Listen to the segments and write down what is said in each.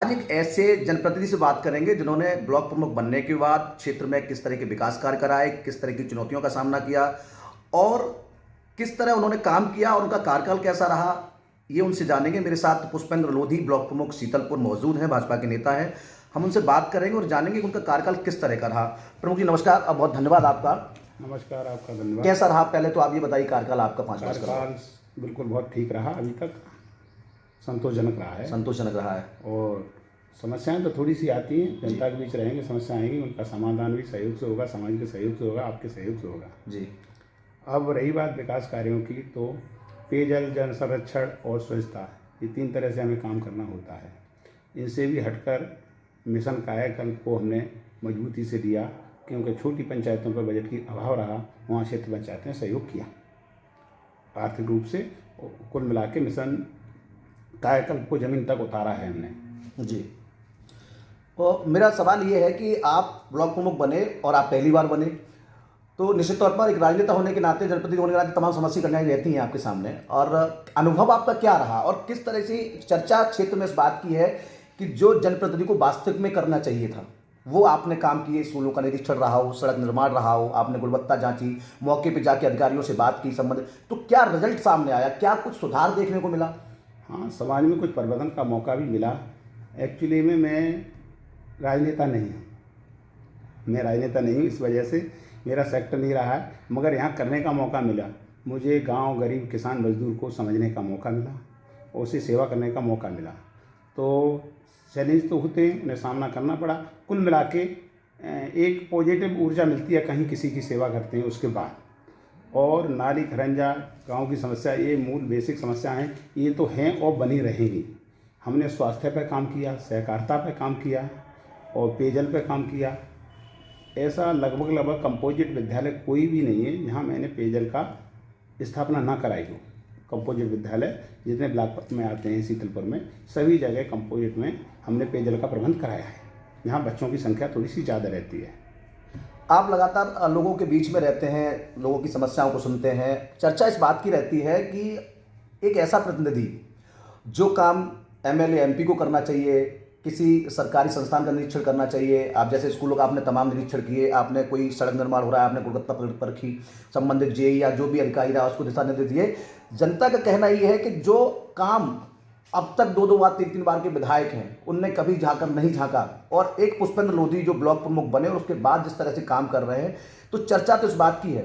आज एक ऐसे जनप्रतिनिधि से बात करेंगे जिन्होंने ब्लॉक प्रमुख बनने के बाद क्षेत्र में किस तरह के विकास कार्य कराए, किस तरह की चुनौतियों का सामना किया और किस तरह उन्होंने काम किया और उनका कार्यकाल कैसा रहा, ये उनसे जानेंगे। मेरे साथ पुष्पेंद्र लोधी ब्लॉक प्रमुख सीतलपुर मौजूद हैं, भाजपा के नेता हैं। हम उनसे बात करेंगे और जानेंगे कि उनका कार्यकाल किस तरह का रहा। प्रमुख जी नमस्कार और बहुत धन्यवाद आपका। नमस्कार, आपका धन्यवाद। कैसा रहा, पहले तो आप ये बताइए कार्यकाल आपका 5 वर्ष का। कार्यकाल बिल्कुल बहुत ठीक रहा, अभी तक संतोषजनक रहा है। संतोषजनक रहा है। और समस्याएं तो थोड़ी सी आती हैं, जनता के बीच रहेंगे, समस्याएं आएंगी, उनका समाधान भी सहयोग से होगा, समाज के सहयोग से होगा, आपके सहयोग से होगा जी। अब रही बात विकास कार्यों की, तो पेयजल, जल संरक्षण और स्वच्छता, ये 3 तरह से हमें काम करना होता है। इनसे भी हटकर मिशन कायाकल्प को हमने मजबूती से दिया, क्योंकि छोटी पंचायतों पर बजट की अभाव रहा, वहाँ क्षेत्र पंचायतें सहयोग किया आर्थिक रूप से। कुल मिला के मिशन कायाकल्प को ज़मीन तक उतारा है हमने। जी। तो मेरा सवाल ये है कि आप ब्लॉक प्रमुख बने और आप पहली बार बने, तो निश्चित तौर पर एक राजनेता होने के नाते, जनप्रतिनिधि होने के नाते तमाम समस्या कठिनाई रहती हैं आपके सामने, और अनुभव आपका क्या रहा और किस तरह से चर्चा क्षेत्र में इस बात की है कि जो जनप्रतिनिधि को वास्तविक में करना चाहिए था वो आपने काम किए। स्कूलों का निरीक्षण रहा हो, सड़क निर्माण रहा हो, आपने गुणवत्ता जांची, मौके पर जाके अधिकारियों से बात की संबंध, तो क्या रिजल्ट सामने आया, क्या कुछ सुधार देखने को मिला? हाँ, समाज में कुछ परिवर्तन का मौका भी मिला। एक्चुअली में मैं राजनेता नहीं हूँ, इस वजह से मेरा सेक्टर नहीं रहा है, मगर यहाँ करने का मौका मिला। मुझे गांव, गरीब, किसान, मजदूर को समझने का मौका मिला और उससे सेवा करने का मौका मिला। तो चैलेंज तो होते हैं, उन्हें सामना करना पड़ा। कुल मिला के एक पॉजिटिव ऊर्जा मिलती है कहीं किसी की सेवा करते हैं उसके बाद। और नाली खरंजा, गांव की समस्या, ये मूल बेसिक समस्या हैं, ये तो हैं और बनी रहेंगी। हमने स्वास्थ्य पर काम किया, सहकारिता पर काम किया और पेयजल पर काम किया। ऐसा लगभग कंपोजिट विद्यालय कोई भी नहीं है जहाँ मैंने पेयजल का स्थापना ना कराई हो। कंपोजिट विद्यालय जितने ब्लॉक में आते हैं सीतलपुर में, सभी जगह कंपोजिट में हमने पेयजल का प्रबंध कराया है। यहाँ बच्चों की संख्या थोड़ी सी ज़्यादा रहती है। आप लगातार लोगों के बीच में रहते हैं, लोगों की समस्याओं को सुनते हैं। चर्चा इस बात की रहती है कि एक ऐसा प्रतिनिधि जो काम एमएलए एमपी को करना चाहिए, किसी सरकारी संस्थान का निरीक्षण करना चाहिए, आप जैसे स्कूलों का आपने तमाम निरीक्षण किए, आपने कोई सड़क निर्माण हो रहा है, आपने गुणवत्ता परखी, संबंधित जेई या जो भी अधिकारी रहा उसको दिशा निर्देश दिए। जनता का कहना ये है कि जो काम अब तक 2-2 बार 3-3 बार के विधायक हैं उनने कभी झांकर नहीं झांका, और एक पुष्पेंद्र लोधी जो ब्लॉक प्रमुख बने और उसके बाद जिस तरह से काम कर रहे हैं, तो चर्चा तो इस बात की है।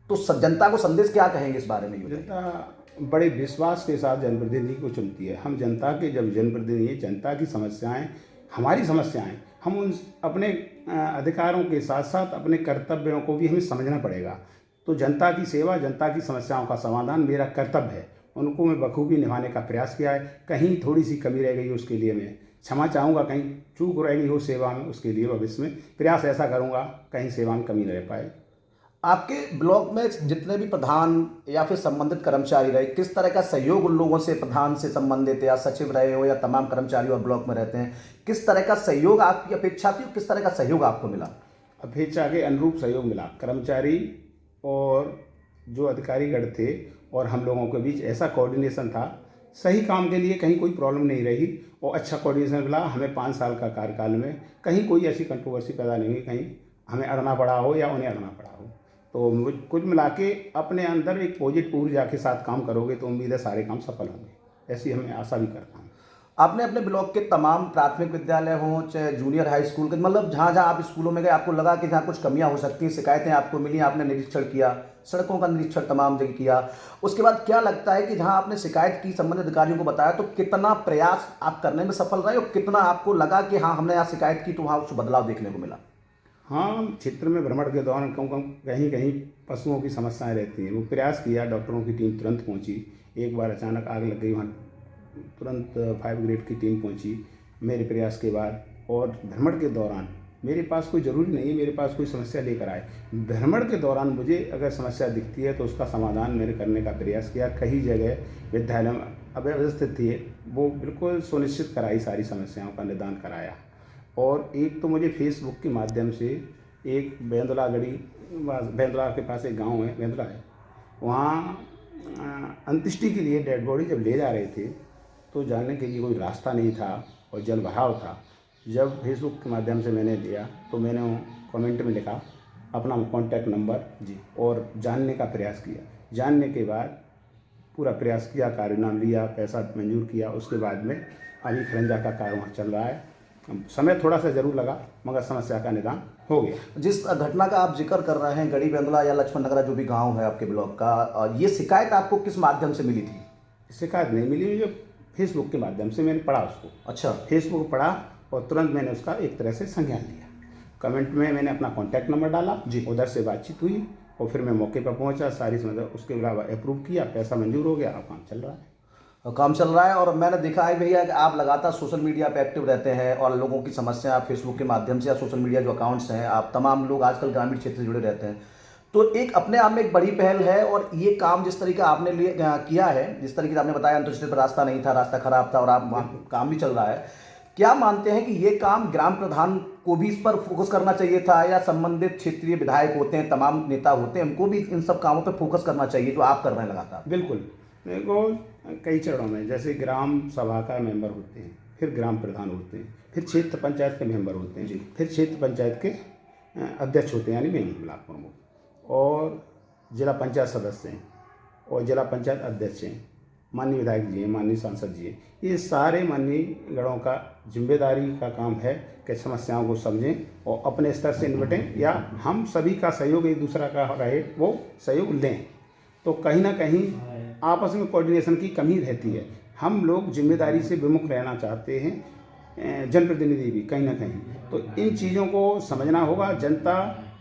तो जनता को संदेश क्या कहेंगे इस बारे में? जनता बड़े विश्वास के साथ जनप्रतिनिधि को चुनती है। हम जनता के जब जनप्रतिनिधि, जनता की समस्याएं हमारी समस्याएं, हम उन अपने अधिकारों के साथ साथ अपने कर्तव्यों को भी हमें समझना पड़ेगा। तो जनता की सेवा, जनता की समस्याओं का समाधान मेरा कर्तव्य है, उनको मैं बखूबी निभाने का प्रयास किया है। कहीं थोड़ी सी कमी रह गई उसके लिए मैं क्षमा चाहूँगा, कहीं चूक रह गई हो सेवा में, उसके लिए भविष्य में प्रयास ऐसा करूँगा कहीं सेवा में कमी न रह पाए। आपके ब्लॉक में जितने भी प्रधान या फिर संबंधित कर्मचारी रहे, किस तरह का सहयोग उन लोगों से, प्रधान से संबंधित या सचिव रहे हो या तमाम कर्मचारी और ब्लॉक में रहते हैं, किस तरह का सहयोग आपकी अपेक्षा थी, किस तरह का सहयोग आपको मिला? अपेक्षा के अनुरूप सहयोग मिला। कर्मचारी और जो अधिकारीगण थे और हम लोगों के बीच ऐसा कोऑर्डिनेशन था, सही काम के लिए कहीं कोई प्रॉब्लम नहीं रही और अच्छा कोऑर्डिनेशन मिला। हमें 5 साल का कार्यकाल में कहीं कोई ऐसी कंट्रोवर्सी पैदा नहीं हुई, कहीं हमें अड़ना पड़ा हो या उन्हें अड़ना पड़ा हो। तो कुल मिला के अपने अंदर एक पॉजिटिव ऊर्जा के साथ काम करोगे तो उम्मीद है सारे काम सफल होंगे, ऐसी हमें आशा भी करता हूँ। आपने अपने ब्लॉक के तमाम प्राथमिक विद्यालय हों चाहे जूनियर हाई स्कूल के, मतलब जहाँ जहाँ आप स्कूलों में गए आपको लगा कि जहाँ कुछ कमियाँ हो सकती हैं, शिकायतें आपको मिली, आपने निरीक्षण किया, सड़कों का निरीक्षण तमाम जगह किया, उसके बाद क्या लगता है कि जहाँ आपने शिकायत की, संबंधित अधिकारियों को बताया, तो कितना प्रयास आप करने में सफल रहे और कितना आपको लगा कि हाँ हमने यहाँ शिकायत की तो वहाँ कुछ बदलाव देखने को मिला? हाँ, क्षेत्र में भ्रमण के दौरान कहीं कहीं पशुओं की समस्याएं रहती हैं, वो प्रयास किया, डॉक्टरों की टीम तुरंत पहुंची। एक बार अचानक आग लग गई, वहाँ तुरंत 5 ग्रेड की टीम पहुंची मेरे प्रयास के बाद। और भ्रमण के दौरान मेरे पास कोई ज़रूरी नहीं है मेरे पास कोई समस्या लेकर आए, भ्रमण के दौरान मुझे अगर समस्या दिखती है तो उसका समाधान मैंने करने का प्रयास किया। कई जगह विद्यालय में अव्यवस्थित थी, वो बिल्कुल सुनिश्चित कराई, सारी समस्याओं का निदान कराया। और एक तो मुझे फेसबुक के माध्यम से एक बेंदला के पास एक गांव है, बेंदला है, वहाँ अंत्येष्टि के लिए डेड बॉडी जब ले जा रहे थे तो जाने के लिए कोई रास्ता नहीं था और जल भराव था। जब फेसबुक के माध्यम से मैंने दिया तो मैंने कमेंट में लिखा अपना कॉन्टैक्ट नंबर जी। और जानने का प्रयास किया। जानने के बाद पूरा प्रयास किया, कार्यनाम लिया, पैसा मंजूर किया। उसके बाद में अभी खरंजा का कार्य वहाँ चल रहा है। समय थोड़ा सा ज़रूर लगा मगर समस्या का निदान हो गया। जिस घटना का आप जिक्र कर रहे हैं, गड़ी बेंदला या लक्ष्मण नगरा जो भी गांव है आपके ब्लॉक का, ये शिकायत आपको किस माध्यम से मिली थी? शिकायत नहीं मिली, जो फेसबुक के माध्यम से मैंने पढ़ा उसको। अच्छा। फेसबुक पढ़ा और तुरंत मैंने उसका एक तरह से संज्ञान लिया। कमेंट में मैंने अपना कॉन्टैक्ट नंबर डाला जी। उधर से बातचीत हुई और फिर मैं मौके पर पहुंचा, सारी समझ उसके अलावा अप्रूव किया, पैसा मंजूर हो गया, अब काम चल रहा है। काम चल रहा है। और मैंने देखा है भैया कि आप लगातार सोशल मीडिया पे एक्टिव रहते हैं और लोगों की समस्या आप फेसबुक के माध्यम से या सोशल मीडिया जो अकाउंट्स हैं, आप तमाम लोग आजकल ग्रामीण क्षेत्र से जुड़े रहते हैं, तो एक अपने आप में एक बड़ी पहल है। और ये काम जिस तरीके आपने किया है, जिस तरीके से आपने बताया अंतर्राष्ट्रीय पर रास्ता नहीं था, रास्ता खराब था और आप वहाँ काम भी चल रहा है, क्या मानते हैं कि ये काम ग्राम प्रधान को भी इस पर फोकस करना चाहिए था, या संबंधित क्षेत्रीय विधायक होते हैं, तमाम नेता होते हैं, उनको भी इन सब कामों पर फोकस करना चाहिए जो आप कर रहे हैं लगातार? बिल्कुल। देखो, कई चरणों में जैसे ग्राम सभा का मेंबर होते हैं, फिर ग्राम प्रधान होते हैं, फिर क्षेत्र पंचायत के मेंबर होते हैं, फिर क्षेत्र पंचायत के अध्यक्ष होते हैं यानी मेन ब्लॉक प्रमुख, और जिला पंचायत सदस्य हैं और जिला पंचायत अध्यक्ष हैं, माननीय विधायक जी हैं, माननीय सांसद जी हैं। ये सारे माननीय गणों का जिम्मेदारी का काम है कि समस्याओं को समझें और अपने स्तर से निपटें, या हम सभी का सहयोग एक दूसरा का रहे वो सहयोग लें। तो कहीं ना कहीं आपस में कोऑर्डिनेशन की कमी रहती है। हम लोग जिम्मेदारी से विमुख रहना चाहते हैं, जनप्रतिनिधि भी कहीं ना कहीं। तो इन चीज़ों को समझना होगा। जनता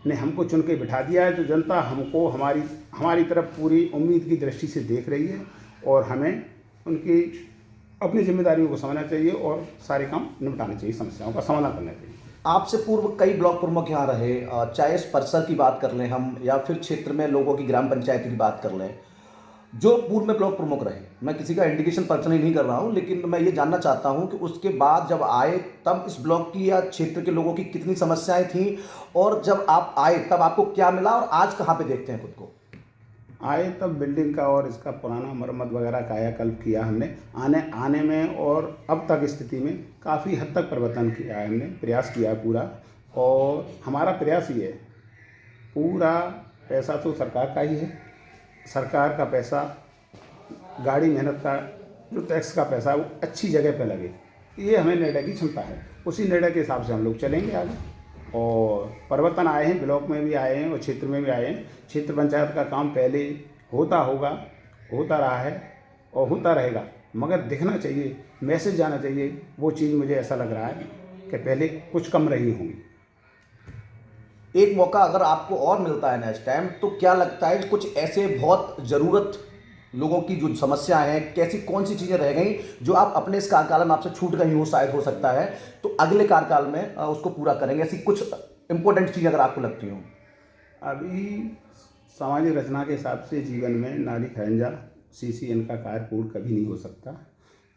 ने हमको चुन के बिठा दिया है, तो जनता हमको हमारी तरफ पूरी उम्मीद की दृष्टि से देख रही है और हमें उनकी अपनी जिम्मेदारियों को समझना चाहिए और सारे काम निपटाने चाहिए, समस्याओं का समाधान करना चाहिए। आपसे पूर्व कई ब्लॉक प्रमुख यहाँ रहे, चाहे इस परिसर की बात कर लें हम, या फिर क्षेत्र में लोगों की ग्राम पंचायत की बात कर लें, जो पूर्व में ब्लॉक प्रमुख रहे, मैं किसी का इंडिकेशन पर्सनली नहीं कर रहा हूँ, लेकिन मैं ये जानना चाहता हूँ कि उसके बाद जब आए तब इस ब्लॉक की या क्षेत्र के लोगों की कितनी समस्याएं थीं, और जब आप आए तब आपको क्या मिला, और आज कहाँ पे देखते हैं खुद को? आए तब बिल्डिंग का और इसका पुराना मरम्मत वगैरह कायाकल्प किया हमने। आने में और अब तक स्थिति में काफ़ी हद तक परिवर्तन किया है, हमने प्रयास किया है पूरा। और हमारा प्रयास ये है, पूरा पैसा तो सरकार का ही है, सरकार का पैसा, गाड़ी मेहनत का जो टैक्स का पैसा वो अच्छी जगह पे लगे, ये हमें निर्णय की क्षमता है। उसी निर्णय के हिसाब से हम लोग चलेंगे आगे। और परिवर्तन आए हैं, ब्लॉक में भी आए हैं और क्षेत्र में भी आए हैं। क्षेत्र पंचायत का काम पहले होता रहा है और होता रहेगा, मगर दिखना चाहिए, मैसेज जाना चाहिए। वो चीज़ मुझे ऐसा लग रहा है कि पहले कुछ कम रही होंगी। एक मौका अगर आपको और मिलता है नेक्स्ट टाइम, तो क्या लगता है कि कुछ ऐसे बहुत ज़रूरत लोगों की जो समस्याएं हैं, कैसी कौन सी चीज़ें रह गई जो आप अपने इस कार्यकाल में आपसे छूट गई हो, शायद हो सकता है, तो अगले कार्यकाल में उसको पूरा करेंगे? ऐसी कुछ इंपॉर्टेंट चीज़ अगर आपको लगती हो? अभी सामाजिक रचना के हिसाब से जीवन में नाली खरंजा CCN का कार्य पूर्ण कभी नहीं हो सकता।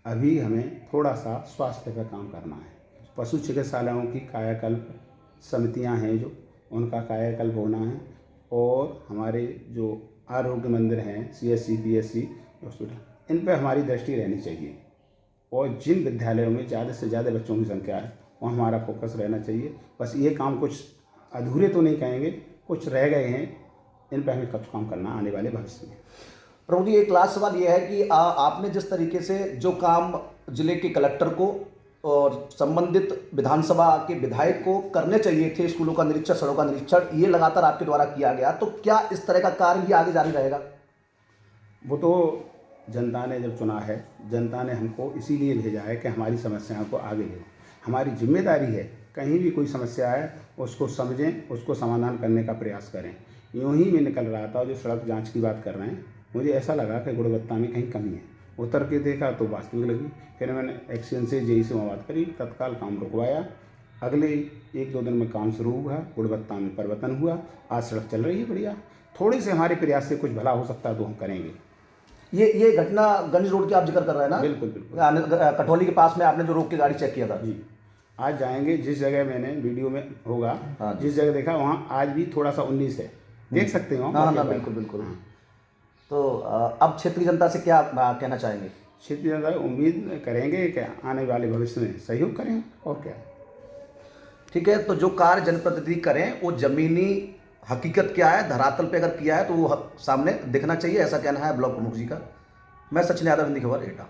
अभी हमें थोड़ा सा स्वास्थ्य पर काम करना है। पशु चिकित्सालयों की कायाकल्प समितियां हैं जो, उनका कायाकल्प होना है। और हमारे जो आरोग्य मंदिर हैं, CSC PSC हॉस्पिटल, इन पर हमारी दृष्टि रहनी चाहिए। और जिन विद्यालयों में ज़्यादा से ज़्यादा बच्चों की संख्या है वहाँ हमारा फोकस रहना चाहिए। बस ये काम कुछ अधूरे तो नहीं कहेंगे, कुछ रह गए हैं, इन पर हमें कुछ काम करना आने वाले भविष्य में। प्रभु जी, एक लास्ट सवाल यह है कि आपने जिस तरीके से जो काम जिले के कलेक्टर को और संबंधित विधानसभा के विधायक को करने चाहिए थे, स्कूलों का निरीक्षण, सड़कों का निरीक्षण, ये लगातार आपके द्वारा किया गया, तो क्या इस तरह का कार्य भी आगे जारी रहेगा? वो तो जनता ने जब चुना है, जनता ने हमको इसीलिए भेजा है कि हमारी समस्याओं को आगे ले। हमारी जिम्मेदारी है, कहीं भी कोई समस्या है उसको समझें, उसको समाधान करने का प्रयास करें। यूँ ही मैं निकल रहा था, जो सड़क जांच की बात कर रहे हैं, मुझे ऐसा लगा कि गुणवत्ता में कहीं कमी है। उतर के देखा तो वास्तविक लगी। फिर मैंने एक्शन से JE से बात करी, तत्काल काम रुकवाया। अगले 1-2 दिन में काम शुरू हुआ, गुणवत्ता में परिवर्तन हुआ, आज सड़क चल रही है बढ़िया। थोड़े से हमारे प्रयास से कुछ भला हो सकता है तो हम करेंगे। ये घटना गंज रोड की आप जिक्र कर रहे हैं ना? बिल्कुल बिल्कुल। कटौली के पास में आपने जो रोक के गाड़ी चेक किया था जी। आज जाएंगे, जिस जगह मैंने वीडियो में होगा, हाँ, जिस जगह देखा वहाँ आज भी थोड़ा सा 19 है, देख सकते हो। हाँ, बिल्कुल बिल्कुल। तो अब क्षेत्रीय जनता से क्या कहना चाहेंगे? क्षेत्रीय जनता उम्मीद करेंगे कि आने वाले भविष्य में सहयोग करें और क्या। ठीक है, तो जो कार्य जनप्रतिनिधि करें वो जमीनी हकीकत क्या है, धरातल पे अगर किया है तो वो सामने दिखना चाहिए, ऐसा कहना है ब्लॉक प्रमुख जी का। मैं सचिन यादव, हिंदी खबर, एटा।